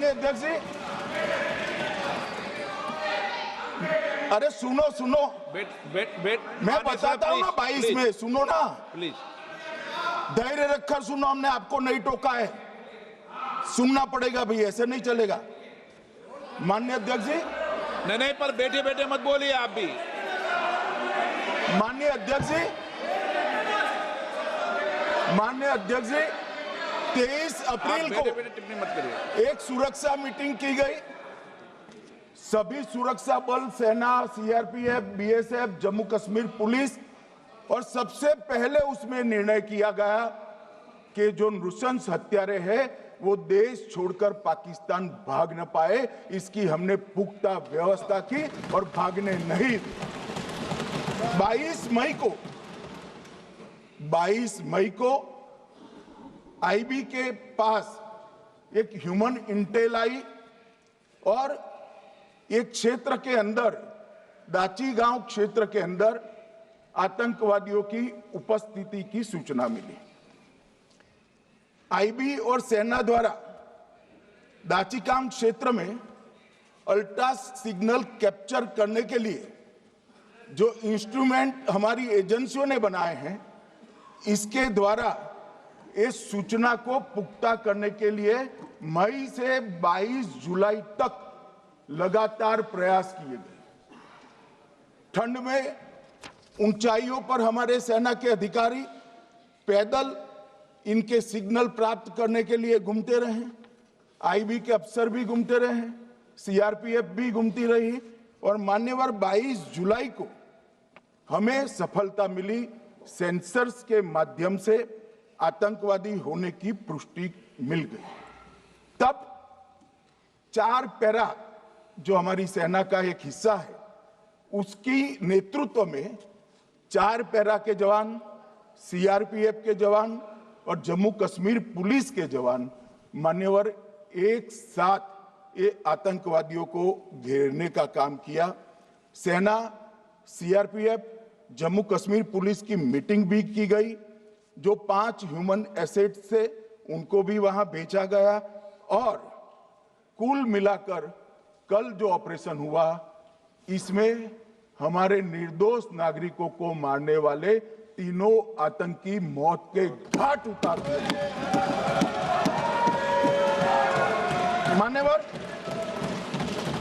माननीय अध्यक्ष जी, अरे सुनो सुनो, मैं बताता हूँ ना 22 में, सुनो ना प्लीज, धैर्य रखकर सुनो, हमने आपको नहीं टोका है, सुनना पड़ेगा भाई, ऐसे नहीं चलेगा। माननीय अध्यक्ष जी, नहीं, पर बैठे बैठे मत बोलिए आप भी। माननीय अध्यक्ष जी, 23 अप्रैल को टिप्पणी मत करिए। एक सुरक्षा मीटिंग की गई, सभी सुरक्षा बल, सेना, CRPF, BSF, Jammu Kashmir police, और सबसे पहले उसमें निर्णय किया गया कि जो नृशंस हत्यारे हैं वो देश छोड़कर पाकिस्तान भाग न पाए, इसकी हमने पुख्ता व्यवस्था की और भागने नहीं दी। 22 मई को आईबी के पास एक ह्यूमन इंटेल आई और एक क्षेत्र के अंदर, दाची गांव क्षेत्र के अंदर आतंकवादियों की उपस्थिति की सूचना मिली। आईबी और सेना द्वारा दाचीकाम क्षेत्र में अल्ट्रा सिग्नल कैप्चर करने के लिए जो इंस्ट्रूमेंट हमारी एजेंसियों ने बनाए हैं, इसके द्वारा इस सूचना को पुख्ता करने के लिए मई से 22 जुलाई तक लगातार प्रयास किए गए। ठंड में ऊंचाइयों पर हमारे सेना के अधिकारी पैदल इनके सिग्नल प्राप्त करने के लिए घूमते रहे, आईबी के अफसर भी घूमते रहे, सीआरपीएफ भी घूमती रही, और मान्यवर 22 जुलाई को हमें सफलता मिली। सेंसर्स के माध्यम से आतंकवादी होने की पुष्टि मिल गई। तब 4 पैरा जो हमारी सेना का एक हिस्सा है, उसकी नेतृत्व में 4 पैरा के जवान, सीआरपीएफ के जवान और जम्मू कश्मीर पुलिस के जवान मान्यवर एक साथ ये आतंकवादियों को घेरने का काम किया। सेना, सीआरपीएफ, जम्मू कश्मीर पुलिस की मीटिंग भी की गई। जो 5 ह्यूमन एसेट्स थे उनको भी वहां भेजा गया, और कुल मिलाकर कल जो ऑपरेशन हुआ, इसमें हमारे निर्दोष नागरिकों को मारने वाले तीनों आतंकी मौत के घाट उतार दिए। मान्यवर,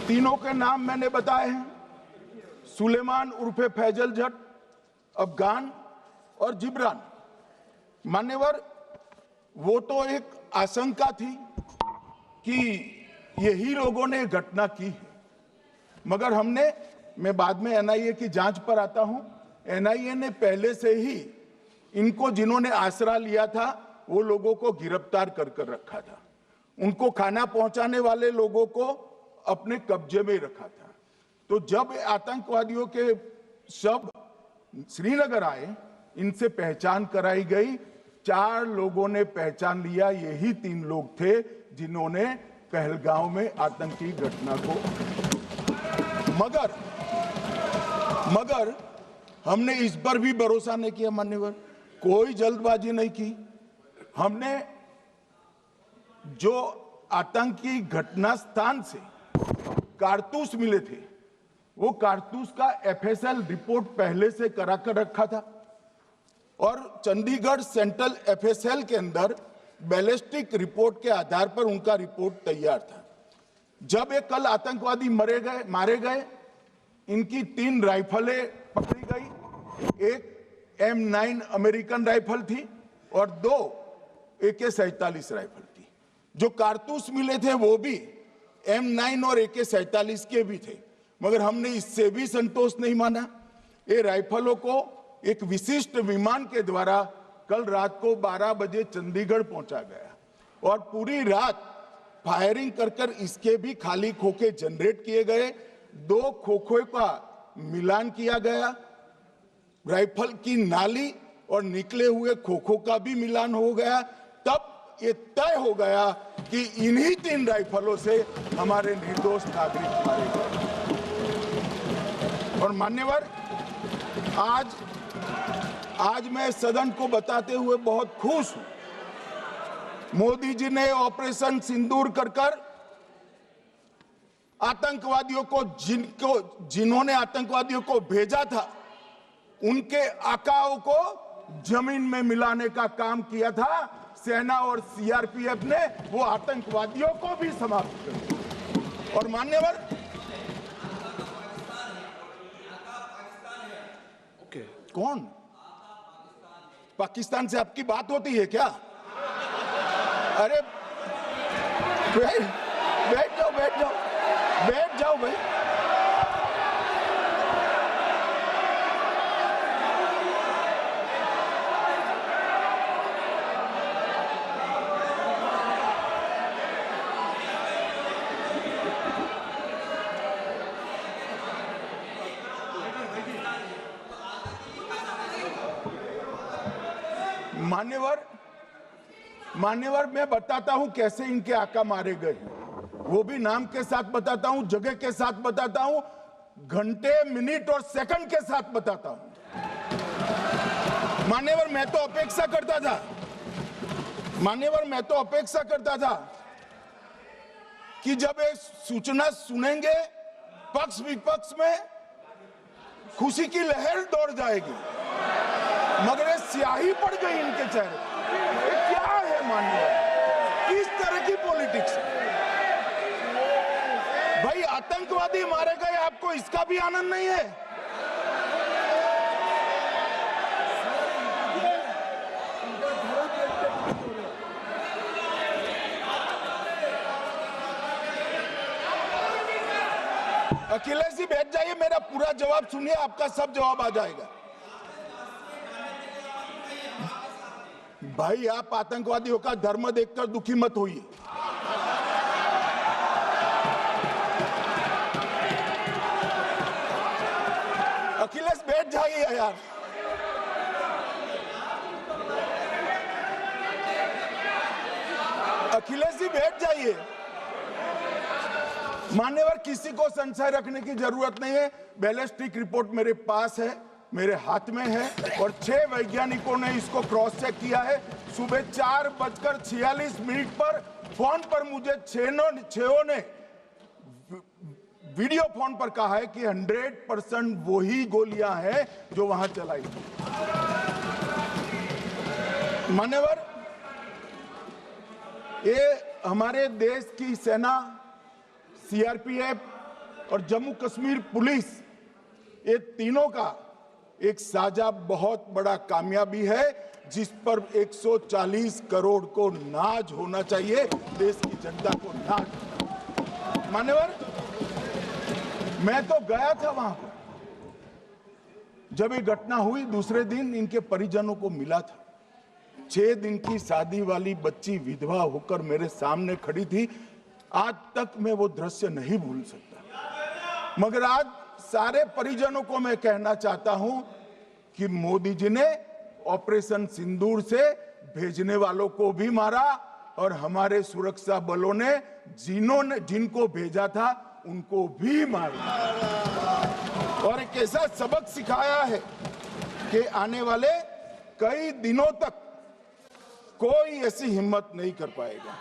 तीनों के नाम मैंने बताए हैं, सुलेमान उर्फे फैजल जट, अफगान और जिब्रान। मान्यवर, वो तो एक आशंका थी कि यही लोगों ने घटना की है, मगर मैं बाद में एनआईए की जांच पर आता हूं, एनआईए ने पहले से ही इनको, जिन्होंने आसरा लिया था, वो लोगों को गिरफ्तार कर रखा था, उनको खाना पहुंचाने वाले लोगों को अपने कब्जे में रखा था। तो जब आतंकवादियों के शव श्रीनगर आए, इनसे पहचान कराई गई, 4 लोगों ने पहचान लिया, यही 3 लोग थे जिन्होंने पहलगांव में आतंकी घटना को, मगर हमने इस पर भी भरोसा नहीं किया मान्यवर, कोई जल्दबाजी नहीं की। हमने जो आतंकी घटना स्थान से कारतूस मिले थे, वो कारतूस का एफएसएल रिपोर्ट पहले से करा कर रखा था, और चंडीगढ़ सेंट्रल एफएसएल के अंदर बैलिस्टिक रिपोर्ट के आधार पर उनका रिपोर्ट तैयार था। जब ये कल आतंकवादी मारे गए, इनकी 3 राइफलें पकड़ी गई, एक M9 अमेरिकन राइफल थी और 2 AK-47 राइफल थी। जो कारतूस मिले थे वो भी M9 और AK-47 के भी थे, मगर हमने इससे भी संतोष नहीं माना। ये राइफलों को एक विशिष्ट विमान के द्वारा कल रात को 12 बजे चंडीगढ़ पहुंचा गया, और पूरी रात फायरिंग कर इसके भी खाली खोखे जनरेट किए गए। 2 खोखों का मिलान किया गया, राइफल की नाली और निकले हुए खोखों का भी मिलान हो गया। तब ये तय हो गया कि इन्हीं 3 राइफलों से हमारे निर्दोष नागरिक मारे गए। और मान्यवर, आज मैं सदन को बताते हुए बहुत खुश हूं, मोदी जी ने ऑपरेशन सिंदूर कर आतंकवादियों को जिन्होंने आतंकवादियों को भेजा था उनके आकाओं को जमीन में मिलाने का काम किया था सेना और सीआरपीएफ ने। वो आतंकवादियों को भी समाप्त कर दिया। और मान्यवर, कौन पाकिस्तान से आपकी बात होती है क्या? अरे बैठ जाओ बैठ जाओ बैठ जाओ भाई। मान्यवर मैं बताता हूं कैसे इनके आका मारे गए, वो भी नाम के साथ बताता हूं, जगह के साथ बताता हूं, घंटे मिनट और सेकंड के साथ बताता हूं। मान्यवर मैं तो अपेक्षा करता था कि जब एक सूचना सुनेंगे पक्ष विपक्ष में खुशी की लहर दौड़ जाएगी, मगर ये स्याही पड़ गई इनके चेहरे। क्या है मान्यवर, किस तरह की पॉलिटिक्स? भाई आतंकवादी मारे गए, आपको इसका भी आनंद नहीं है? अखिलेश जी बैठ जाइए, मेरा पूरा जवाब सुनिए, आपका सब जवाब आ जाएगा। भाई आप आतंकवादियों का धर्म देखकर दुखी मत होइए। अखिलेश बैठ जाइए यार। अखिलेश जी बैठ जाइए। मान्यवर किसी को संशय रखने की जरूरत नहीं है। बैलिस्टिक रिपोर्ट मेरे पास है, मेरे हाथ में है, और 6 वैज्ञानिकों ने इसको क्रॉस चेक किया है। सुबह 4:46 पर फोन पर मुझे 6 ने वीडियो फोन पर कहा है कि 100% वही गोलियां हैं जो वहां चलाई। मान्यवर, ये हमारे देश की सेना, सीआरपीएफ और जम्मू कश्मीर पुलिस, ये तीनों का एक साझा बहुत बड़ा कामयाबी है, जिस पर 140 करोड़ को नाज होना चाहिए, देश की जनता को नाज। मान्यवर, मैं तो गया था वहां पर जब ये घटना हुई। दूसरे दिन इनके परिजनों को मिला था। 6 दिन की शादी वाली बच्ची विधवा होकर मेरे सामने खड़ी थी। आज तक मैं वो दृश्य नहीं भूल सकता। मगर आज सारे परिजनों को मैं कहना चाहता हूं कि मोदी जी ने ऑपरेशन सिंदूर से भेजने वालों को भी मारा, और हमारे सुरक्षा बलों ने जिनको भेजा था उनको भी मारा, और एक ऐसा सबक सिखाया है कि आने वाले कई दिनों तक कोई ऐसी हिम्मत नहीं कर पाएगा।